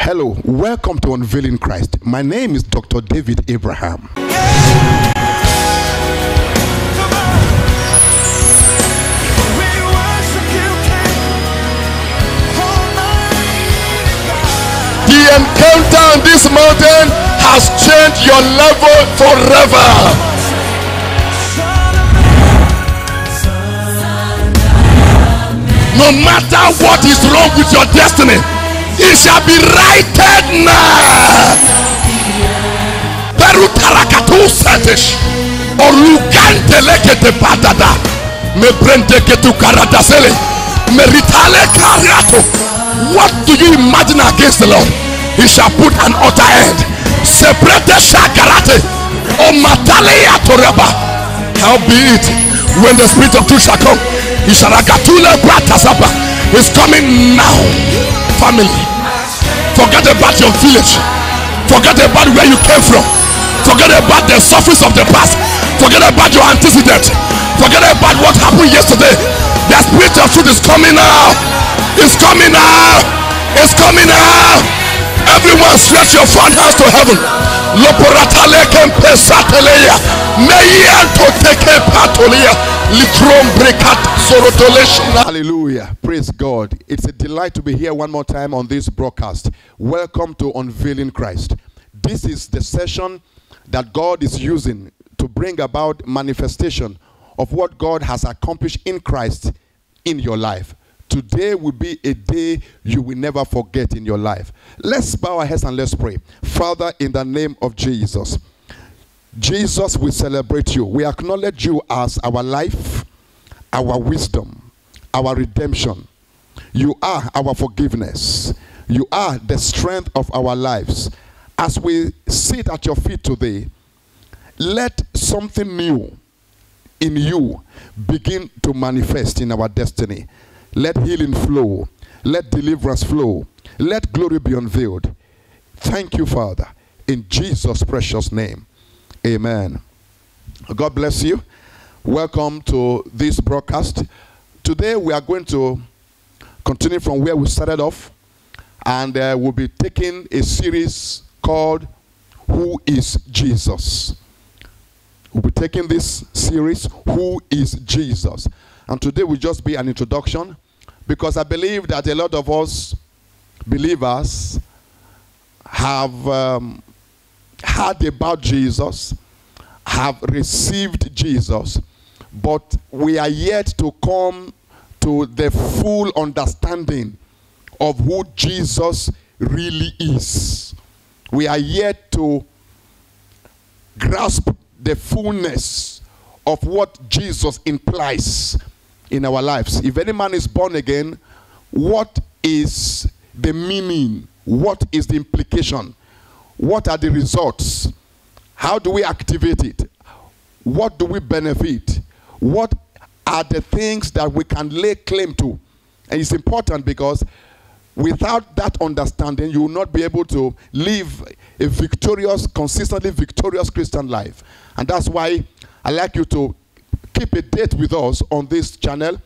Hello, welcome to Unveiling Christ. My name is Dr. David Abraham. The encounter on this mountain has changed your level forever. No matter what is wrong with your destiny, it shall be righted now. Perutarakatou setish orugante lekete badada me brende ketu karadasele meritale kariato. What do you imagine against the Lord? He shall put an utter end. Separate shakarate o matale atoreba. Howbeit, when the Spirit of truth shall come, he shall agatule bratasaba. He's coming now. Family, forget about your village, forget about where you came from, forget about the surface of the past, forget about your antecedent, forget about what happened yesterday. The Spirit of truth is coming now. It's coming now. It's coming now. Everyone stretch your front hands to heaven. Hallelujah. Praise God. It's a delight to be here one more time on this broadcast. Welcome to Unveiling Christ. This is the session that God is using to bring about manifestation of what God has accomplished in Christ in your life. Today will be a day you will never forget in your life. Let's bow our heads and let's pray. Father, in the name of Jesus, Jesus, we celebrate you. We acknowledge you as our life, our wisdom, our redemption. You are our forgiveness. You are the strength of our lives. As we sit at your feet today, let something new in you begin to manifest in our destiny. Let healing flow. Let deliverance flow. Let glory be unveiled. Thank you, Father, in Jesus' precious name. Amen. God bless you. Welcome to this broadcast. Today we are going to continue from where we started off, and we'll be taking a series called Who is Jesus? We'll be taking this series, Who is Jesus? And today will just be an introduction, because I believe that a lot of us believers have heard about Jesus, have received Jesus, but we are yet to come to the full understanding of who Jesus really is. We are yet to grasp the fullness of what Jesus implies in our lives. If any man is born again, what is the meaning? What is the implication? What are the results? How do we activate it? What do we benefit? What are the things that we can lay claim to? And it's important, because without that understanding, you will not be able to live a victorious, consistently victorious Christian life. And that's why I like you to keep a date with us on this channel,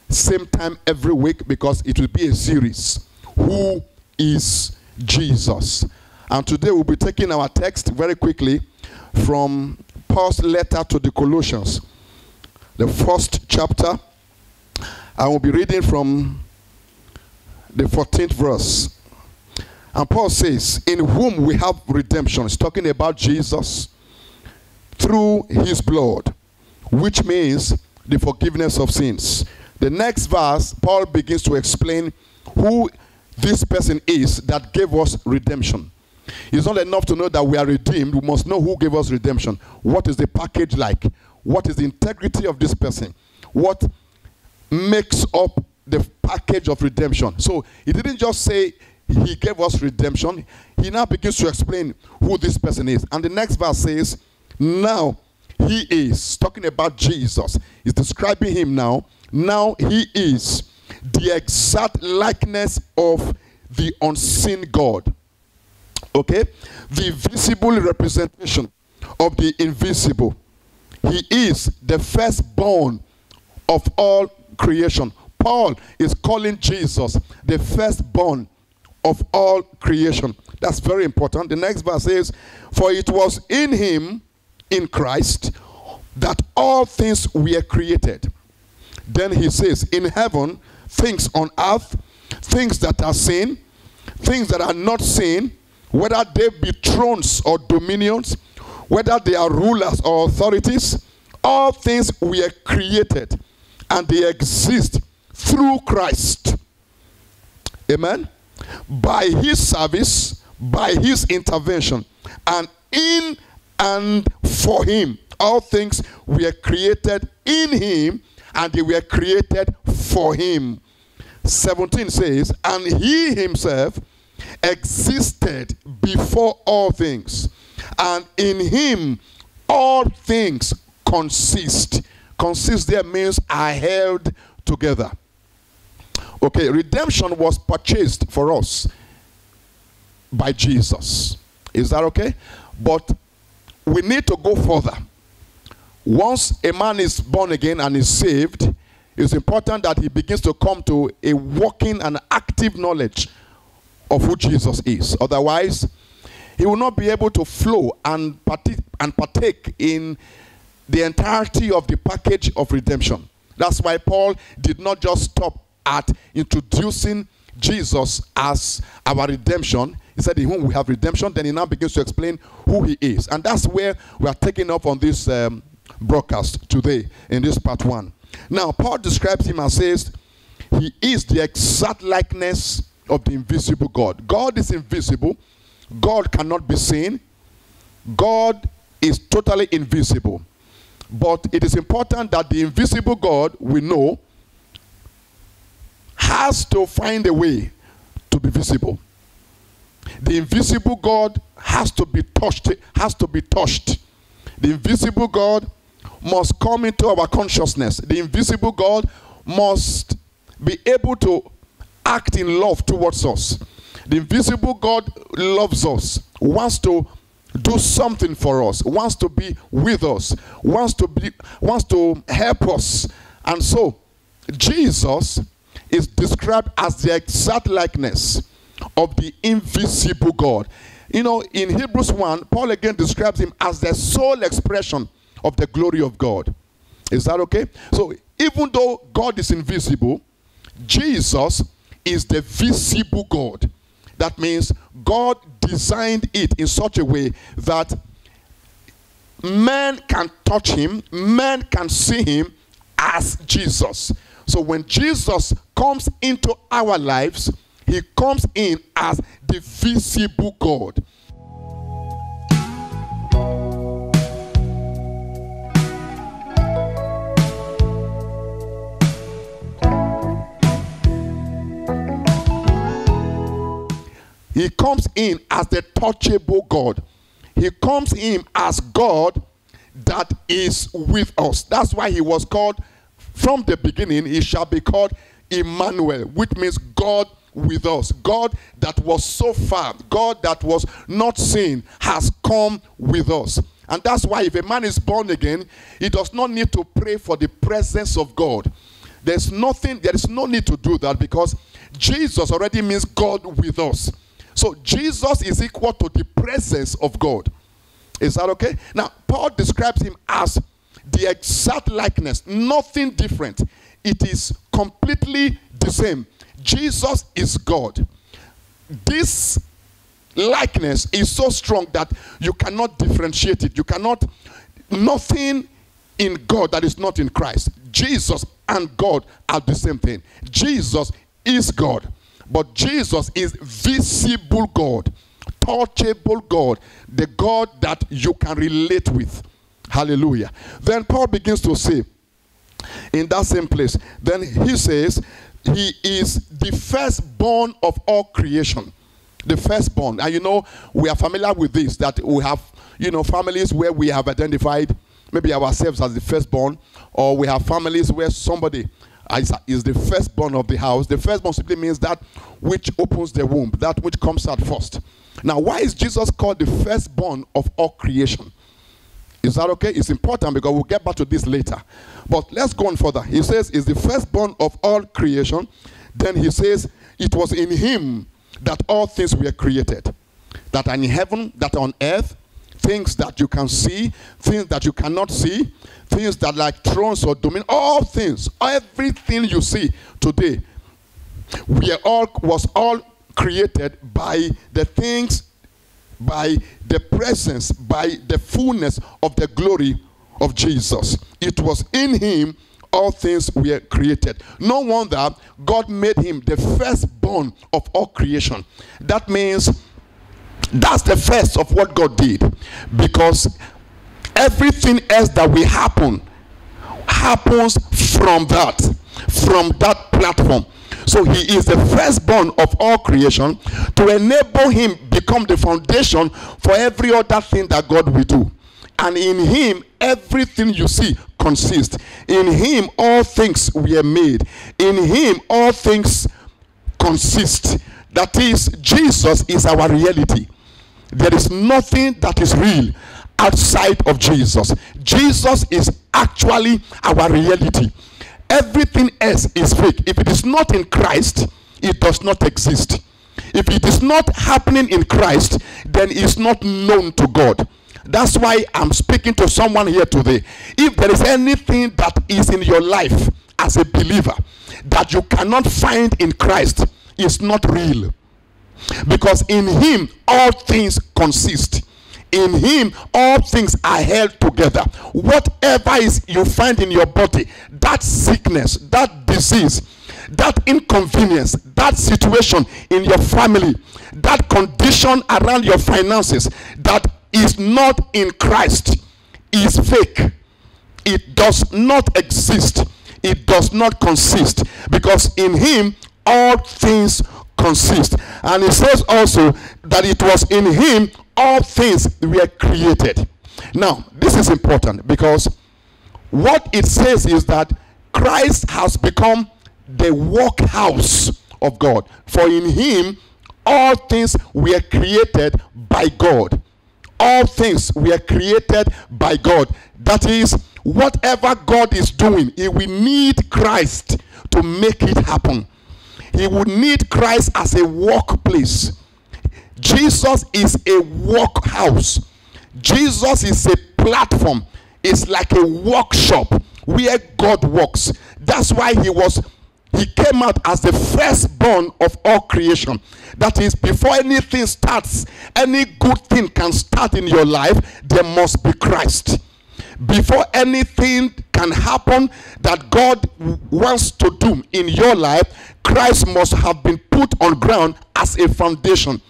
same time every week, because it will be a series. Who is Jesus? And today we'll be taking our text very quickly from Paul's letter to the Colossians, the first chapter. I will be reading from the 14th verse. And Paul says, in whom we have redemption. It's talking about Jesus, through his blood, which means the forgiveness of sins. The next verse, Paul begins to explain who this person is that gave us redemption. It's not enough to know that we are redeemed. We must know who gave us redemption. What is the package like? What is the integrity of this person? What makes up the package of redemption? So he didn't just say he gave us redemption. He now begins to explain who this person is. And the next verse says, now he is, talking about Jesus, he's describing him now. Now he is the exact likeness of the unseen God. Okay? The visible representation of the invisible. He is the firstborn of all creation. Paul is calling Jesus the firstborn of all creation. That's very important. The next verse says, for it was in him, in Christ, that all things were created. Then he says, in heaven, things on earth, things that are seen, things that are not seen, whether they be thrones or dominions, whether they are rulers or authorities, all things were created and they exist through Christ. Amen? By his service, by his intervention, and in and for him. All things were created in him and they were created for him. 17 says, and he himself existed before all things, and in him all things consist. Consist there means are held together. Okay, redemption was purchased for us by Jesus. Is that okay? But we need to go further. Once a man is born again and is saved, it's important that he begins to come to a working and active knowledge of who Jesus is. Otherwise, he will not be able to flow and partake in the entirety of the package of redemption. That's why Paul did not just stop at introducing Jesus as our redemption. He said, in whom we have redemption. Then he now begins to explain who he is. And that's where we are taking up on this broadcast today in this part 1. Now, Paul describes him and says, he is the exact likeness of the invisible God. God is invisible. God cannot be seen. God is totally invisible. But it is important that the invisible God we know has to find a way to be visible. The invisible God has to be touched. The invisible God must come into our consciousness. The invisible God must be able to act in love towards us. The invisible God loves us, wants to do something for us, wants to be with us, wants to help us. And so Jesus is described as the exact likeness of the invisible God. You know, in Hebrews 1, Paul again describes him as the sole expression of the glory of God. Is that okay? So even though God is invisible, Jesus is the visible God. That means God designed it in such a way that man can touch him, man can see him as Jesus. So when Jesus comes into our lives, he comes in as the visible God. He comes in as the touchable God. He comes in as God that is with us. That's why he was called, from the beginning, he shall be called Emmanuel, which means God with us. God that was so far, God that was not seen, has come with us. And that's why if a man is born again, he does not need to pray for the presence of God. There is no need to do that, because Jesus already means God with us. So Jesus is equal to the presence of God. Is that okay? Now, Paul describes him as the exact likeness, nothing different. It is completely the same. Jesus is God. This likeness is so strong that you cannot differentiate it. You cannot, nothing in God that is not in Christ. Jesus and God are the same thing. Jesus is God. But Jesus is visible God, touchable God, the God that you can relate with. Hallelujah. Then Paul begins to say, in that same place, then he says, he is the firstborn of all creation. The firstborn. And you know, we are familiar with this, that we have, you know, families where we have identified maybe ourselves as the firstborn, or we have families where somebody is the firstborn of the house. The firstborn simply means that which opens the womb, that which comes out first. Now, why is Jesus called the firstborn of all creation? Is that okay? It's important because we'll get back to this later. But let's go on further. He says, is the firstborn of all creation. Then he says, it was in him that all things were created, that are in heaven, that are on earth, things that you can see, things that you cannot see, things that like thrones or dominion, all things, everything you see today, was all created by the things, by the presence, by the fullness of the glory of Jesus. It was in him all things were created. No wonder God made him the firstborn of all creation. That means that's the first of what God did, because everything else that will happen happens from that platform. So he is the firstborn of all creation to enable him become the foundation for every other thing that God will do. And in him, everything you see consists. In him, all things were made. In him, all things consist. That is, Jesus is our reality. There is nothing that is real outside of Jesus. Jesus is actually our reality. Everything else is fake. If it is not in Christ, it does not exist. If it is not happening in Christ, then it's not known to God. That's why I'm speaking to someone here today. If there is anything that is in your life as a believer that you cannot find in Christ, it's not real. Because in him all things consist. In him all things are held together. Whatever is you find in your body, that sickness, that disease, that inconvenience, that situation in your family, that condition around your finances that is not in Christ is fake. It does not exist. It does not consist, because in him all things consist. And it says also that it was in him all things were created. Now, this is important, because what it says is that Christ has become the workhouse of God. For in him all things were created by God. All things were created by God. That is, whatever God is doing, he will need Christ to make it happen. He would need Christ as a workplace. Jesus is a workhouse. Jesus is a platform. It's like a workshop where God works. That's why he came out as the firstborn of all creation. That is, before anything starts, any good thing can start in your life, there must be Christ. Before anything can happen that God wants to do in your life, Christ must have been put on ground as a foundation.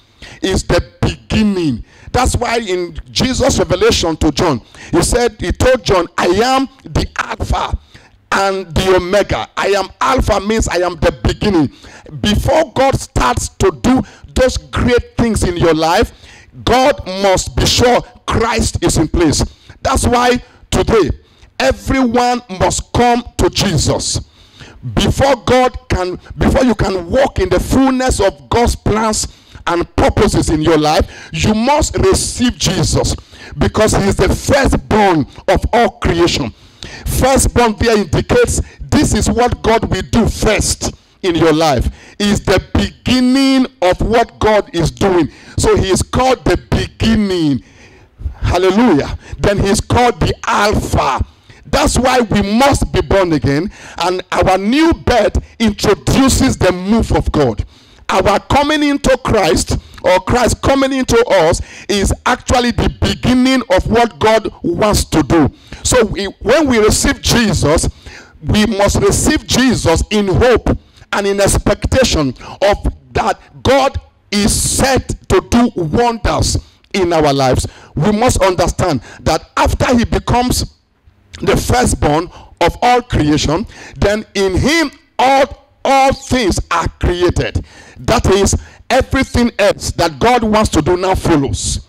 It's the beginning. That's why in Jesus' revelation to John, he told John, I am the Alpha and the Omega. I am Alpha means I am the beginning. Before God starts to do those great things in your life, God must be sure Christ is in place. That's why today everyone must come to Jesus. Before you can walk in the fullness of God's plans and purposes in your life, you must receive Jesus, because he is the firstborn of all creation. Firstborn there indicates this is what God will do first in your life. Is the beginning of what God is doing. So he is called the beginning. Hallelujah. Then he is called the Alpha. That's why we must be born again, and our new birth introduces the move of God. Our coming into Christ, or Christ coming into us, is actually the beginning of what God wants to do. So when we receive Jesus, we must receive Jesus in hope and in expectation of that God is set to do wonders in our lives. We must understand that after he becomes the firstborn of all creation, then in him all things are created. That is, everything else that God wants to do now follows.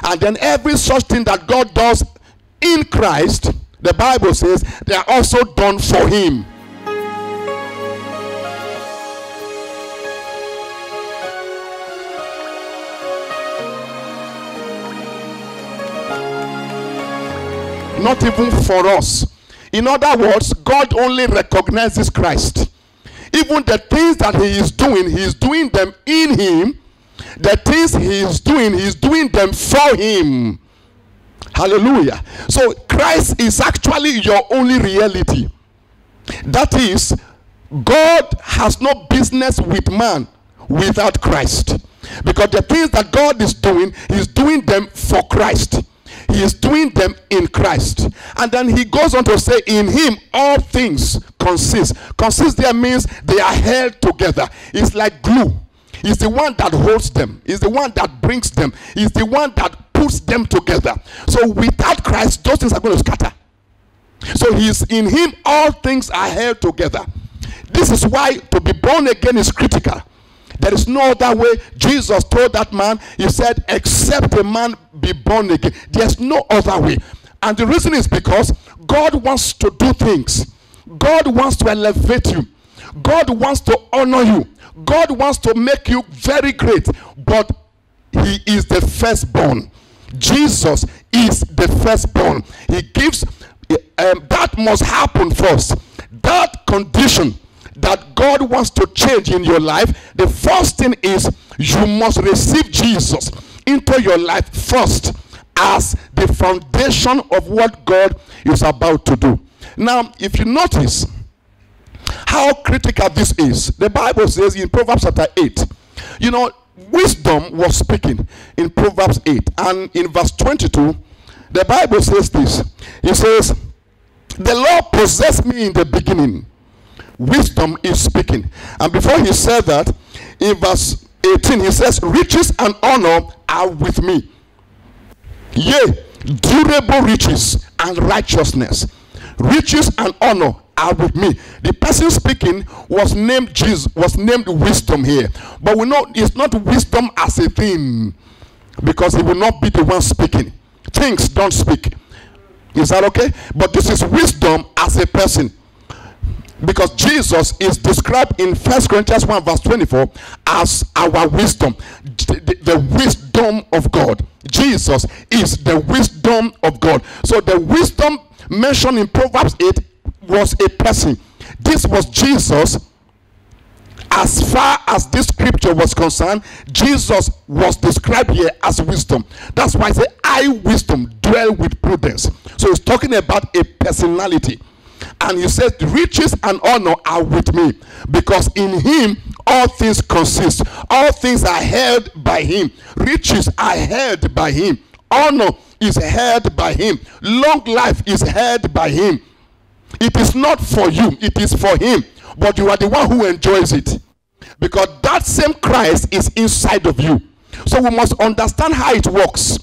And then every such thing that God does in Christ, the Bible says, they are also done for him. Not even for us. In other words, God only recognizes Christ. If even the things that he is doing them in him. The things he is doing them for him. Hallelujah. So Christ is actually your only reality. That is, God has no business with man without Christ. Because the things that God is doing, he's doing them for Christ. He is doing them in Christ. And then he goes on to say, in him all things consist. Consist there means they are held together. It's like glue. He's the one that holds them. He's the one that brings them. He's the one that puts them together. So without Christ, those things are going to scatter. So he's in him all things are held together. This is why to be born again is critical. There is no other way. Jesus told that man, he said, except a man be born again. There's no other way. And the reason is because God wants to do things. God wants to elevate you. God wants to honor you. God wants to make you very great. But he is the firstborn. Jesus is the firstborn. He gives, that must happen first. That condition that God wants to change in your life, the first thing is you must receive Jesus into your life first as the foundation of what God is about to do. Now, if you notice how critical this is, the Bible says in Proverbs chapter 8, you know, wisdom was speaking in Proverbs 8, and in verse 22, the Bible says this. It says, the Lord possessed me in the beginning. Wisdom is speaking. And before he said that, in verse 18, he says, riches and honor are with me. Yea, durable riches and righteousness. Riches and honor are with me. The person speaking was named Jesus, was named wisdom here. But we know it's not wisdom as a thing, because he will not be the one speaking. Things don't speak. Is that okay? But this is wisdom as a person. Because Jesus is described in 1 Corinthians 1 verse 24 as our wisdom, the wisdom of God. Jesus is the wisdom of God. So the wisdom mentioned in Proverbs 8 was a person. This was Jesus. As far as this scripture was concerned, Jesus was described here as wisdom. That's why I say, I, wisdom, dwell with prudence. So he's talking about a personality. And he says, riches and honor are with me, because in him all things consist. All things are held by him. Riches are held by him. Honor is held by him. Long life is held by him. It is not for you, it is for him. But you are the one who enjoys it, because that same Christ is inside of you. So we must understand how it works.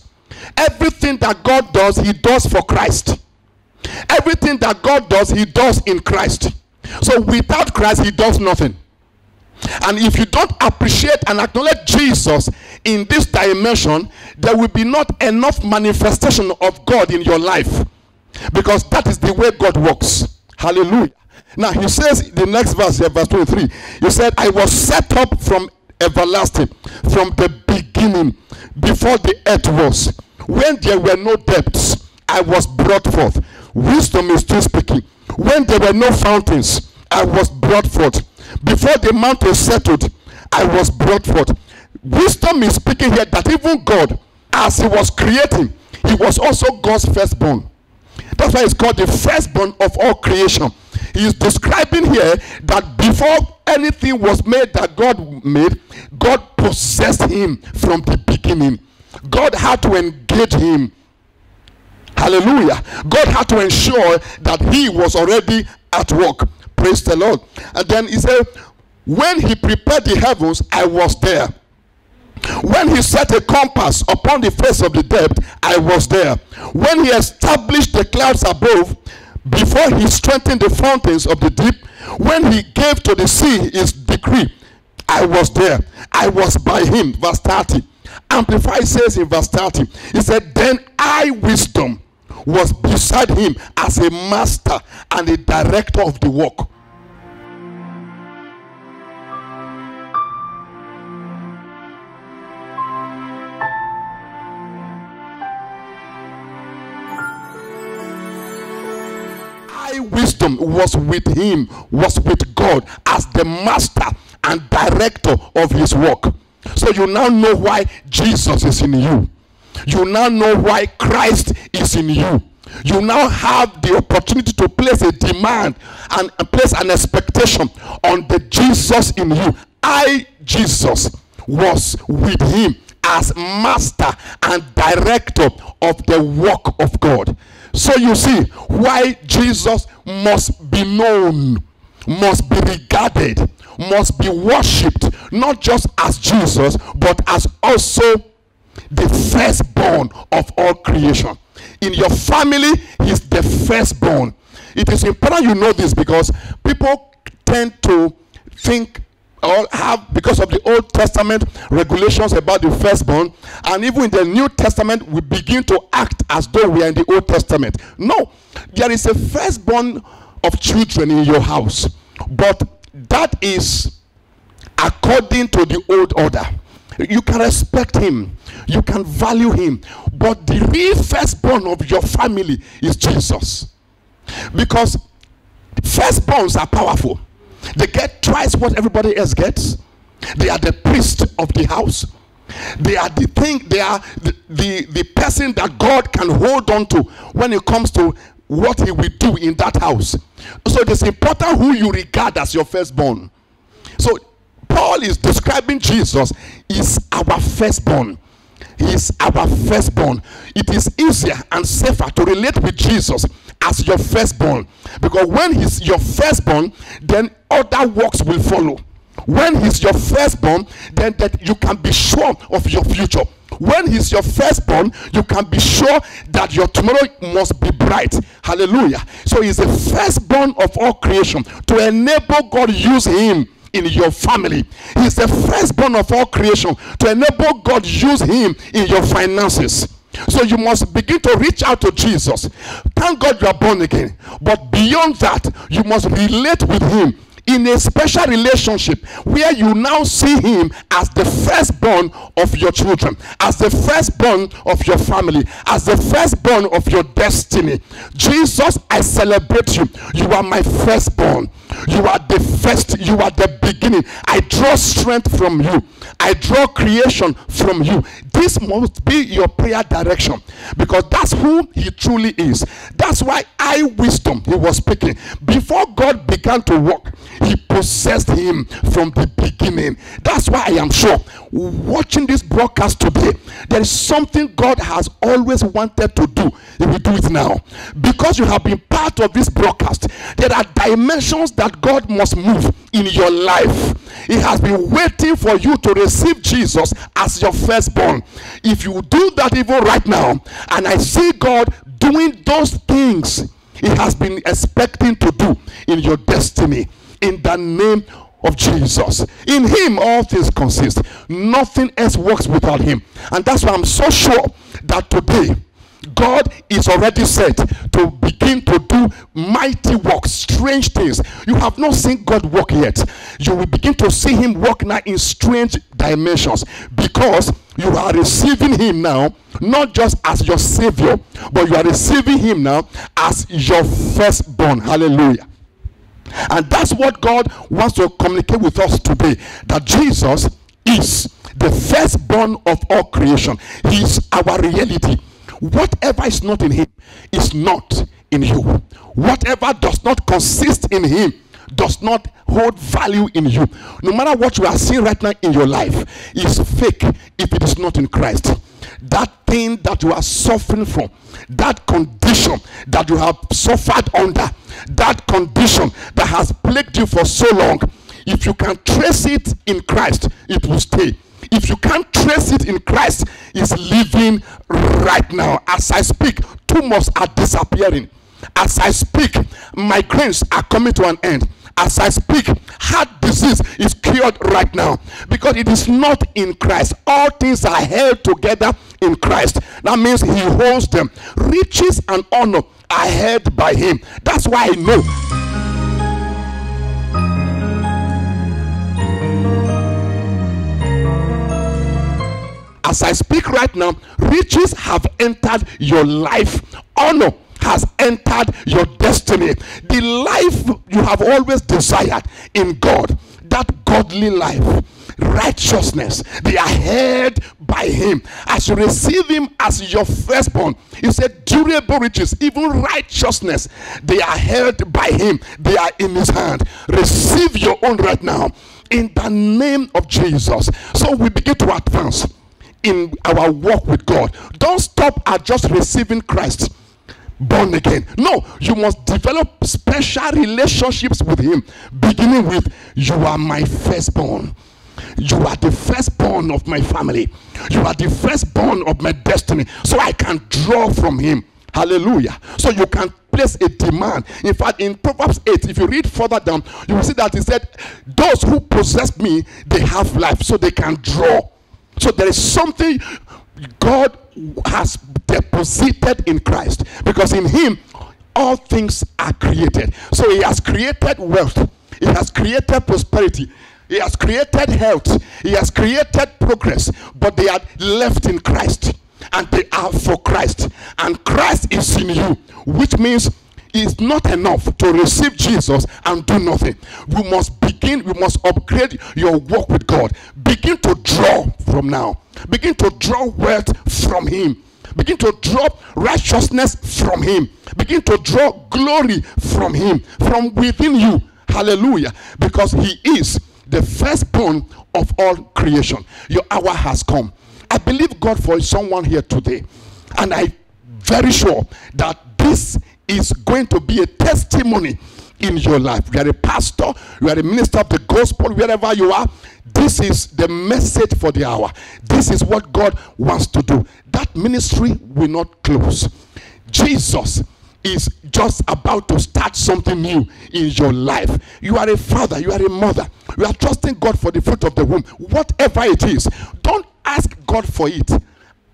Everything that God does, he does for Christ. Everything that God does, he does in Christ. So without Christ, he does nothing. And if you don't appreciate and acknowledge Jesus in this dimension, there will be not enough manifestation of God in your life, because that is the way God works. Hallelujah. Now he says, the next verse here, verse 23, he said, I was set up from everlasting, from the beginning, before the earth was. When there were no depths, I was brought forth. Wisdom is still speaking. When there were no fountains, I was brought forth. Before the mountains settled, I was brought forth. Wisdom is speaking here that even God, as he was creating, he was also God's firstborn. That's why it's called the firstborn of all creation. He is describing here that before anything was made that God made, God possessed him from the beginning. God had to engage him. Hallelujah. God had to ensure that he was already at work. Praise the Lord. And then he said, when he prepared the heavens, I was there. When he set a compass upon the face of the depth, I was there. When he established the clouds above, before he strengthened the fountains of the deep, when he gave to the sea his decree, I was there. I was by him. Verse 30. Amplified says in verse 30, he said, then I, wisdom, was beside him as a master and a director of the work. I, why wisdom was with him, was with God as the master and director of his work. So you now know why Jesus is in you. You now know why Christ is in you. You now have the opportunity to place a demand and place an expectation on the Jesus in you. Jesus was with him as master and director of the work of God. So you see why Jesus must be known, must be regarded, must be worshipped, not just as Jesus, but as also the firstborn of all creation. In your family, he's the firstborn. It is important you know this, because people tend to think or have, because of the Old Testament regulations about the firstborn, and even in the New Testament we begin to act as though we are in the Old Testament. No, there is a firstborn of children in your house, but that is according to the old order. You can respect him, you can value him, but the real firstborn of your family is Jesus. Because firstborns are powerful. They get twice what everybody else gets. They are the priest of the house. They are the thing, they are the person that God can hold on to when it comes to what he will do in that house. So it is important who you regard as your firstborn. So Paul is describing Jesus is our firstborn. He is our firstborn. It is easier and safer to relate with Jesus as your firstborn, because when he's your firstborn, then other works will follow. When he's your firstborn, then that you can be sure of your future. When he's your firstborn, you can be sure that your tomorrow must be bright. Hallelujah. So he's the firstborn of all creation to enable God to use him in your family. He's the firstborn of all creation to enable God to use him in your finances. So you must begin to reach out to Jesus. Thank God you are born again. But beyond that, you must relate with him in a special relationship where you now see him as the firstborn of your children, as the firstborn of your family, as the firstborn of your destiny. Jesus, I celebrate you. You are my firstborn. You are the first. You are the beginning. I draw strength from you. I draw creation from you. This must be your prayer direction, because that's who he truly is. That's why wisdom he was speaking. Before God began to work, he possessed him from the beginning. That's why I am sure, watching this broadcast today, there is something God has always wanted to do. He will do it now. Because you have been part of this broadcast, there are dimensions that God must move in your life. He has been waiting for you to receive Jesus as your firstborn. If you do that even right now, and I see God doing those things he has been expecting to do in your destiny, in the name of Jesus. In him all things consist. Nothing else works without him. And that's why I'm so sure that today God is already set to begin to do mighty works, strange things. You have not seen God work yet. You will begin to see him work now in strange dimensions, because you are receiving him now not just as your savior, but you are receiving him now as your firstborn. Hallelujah. And that's what God wants to communicate with us today, that Jesus is the firstborn of all creation. He is our reality. Whatever is not in him is not in you. Whatever does not consist in him does not hold value in you. No matter what you are seeing right now in your life is fake if it is not in Christ. That thing that you are suffering from, that condition that you have suffered under, that condition that has plagued you for so long, if you can trace it in Christ, it will stay. If you can't trace it in Christ, it's living right now. As I speak, tumors are disappearing. As I speak, migraines are coming to an end. As I speak, heart disease is cured right now, because it is not in Christ. All things are held together in Christ. That means he holds them. Riches and honor are held by him. That's why I know. As I speak right now, riches have entered your life. Honor has entered your destiny. The life you have always desired in God, that godly life, righteousness, they are held by him. As you receive him as your firstborn, he said durable riches, even righteousness, they are held by him. They are in his hand. Receive your own right now in the name of Jesus. So we begin to advance in our walk with God. Don't stop at just receiving Christ, born again. No, you must develop special relationships with him, beginning with, you are my firstborn. You are the firstborn of my family. You are the firstborn of my destiny. So I can draw from him. Hallelujah. So you can place a demand. In fact, in Proverbs 8, if you read further down, you will see that he said, those who possess me, they have life, so they can draw. So there is something God has deposited in Christ, because in him all things are created. So he has created wealth, he has created prosperity, he has created health, he has created progress, but they are left in Christ, and they are for Christ, and Christ is in you, which means it's not enough to receive Jesus and do nothing. We must begin, we must upgrade your walk with God. Begin to draw from now. Begin to draw wealth from him. Begin to draw righteousness from him. Begin to draw glory from him, from within you. Hallelujah. Because he is the firstborn of all creation. Your hour has come. I believe God for someone here today, and I'm very sure that this is going to be a testimony in your life. You are a pastor, you are a minister of the gospel, wherever you are, this is the message for the hour. This is what God wants to do. That ministry will not close. Jesus is just about to start something new in your life. You are a father, you are a mother, you are trusting God for the fruit of the womb. Whatever it is, don't ask God for it.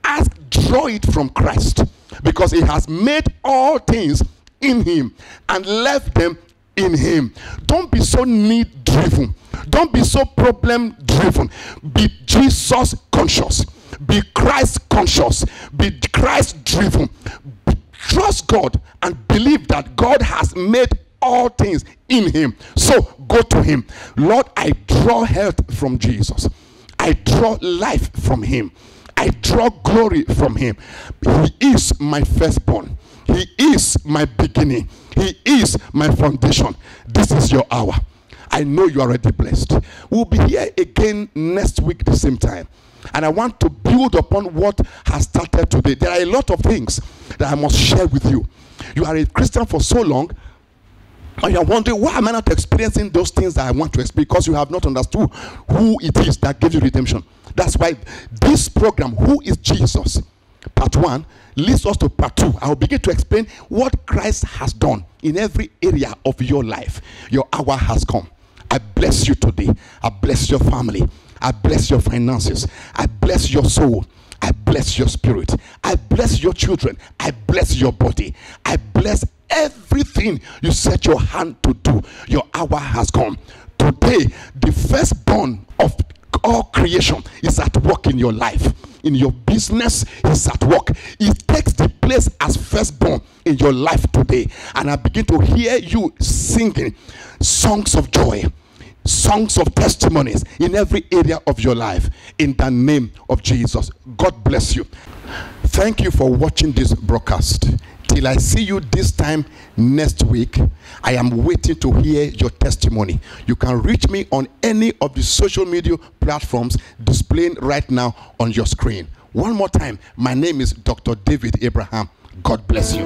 Ask, draw it from Christ, because he has made all things in him and left them in him. Don't be so need driven. Don't be so problem driven. Be Jesus conscious. Be Christ conscious. Be Christ driven. Trust God and believe that God has made all things in him. So go to him. Lord, I draw health from Jesus. I draw life from him. I draw glory from him. He is my firstborn. He is my beginning. He is my foundation. This is your hour. I know you are already blessed. We'll be here again next week the same time. And I want to build upon what has started today. There are a lot of things that I must share with you. You are a Christian for so long, and you're wondering, why am I not experiencing those things that I want to experience? Because you have not understood who it is that gives you redemption. That's why this program, Who is Jesus? Part 1 leads us to part 2. I'll begin to explain what Christ has done in every area of your life. Your hour has come. I bless you today. I bless your family. I bless your finances. I bless your soul. I bless your spirit. I bless your children. I bless your body. I bless everything you set your hand to do. Your hour has come. Today, the firstborn of all creation is at work in your life. In your business, is at work. It takes the place as firstborn in your life today. And I begin to hear you singing songs of joy, songs of testimonies in every area of your life, in the name of Jesus. God bless you. Thank you for watching this broadcast. Till I see you this time next week, I am waiting to hear your testimony. You can reach me on any of the social media platforms displaying right now on your screen. One more time, my name is Dr. David Abraham. God bless you.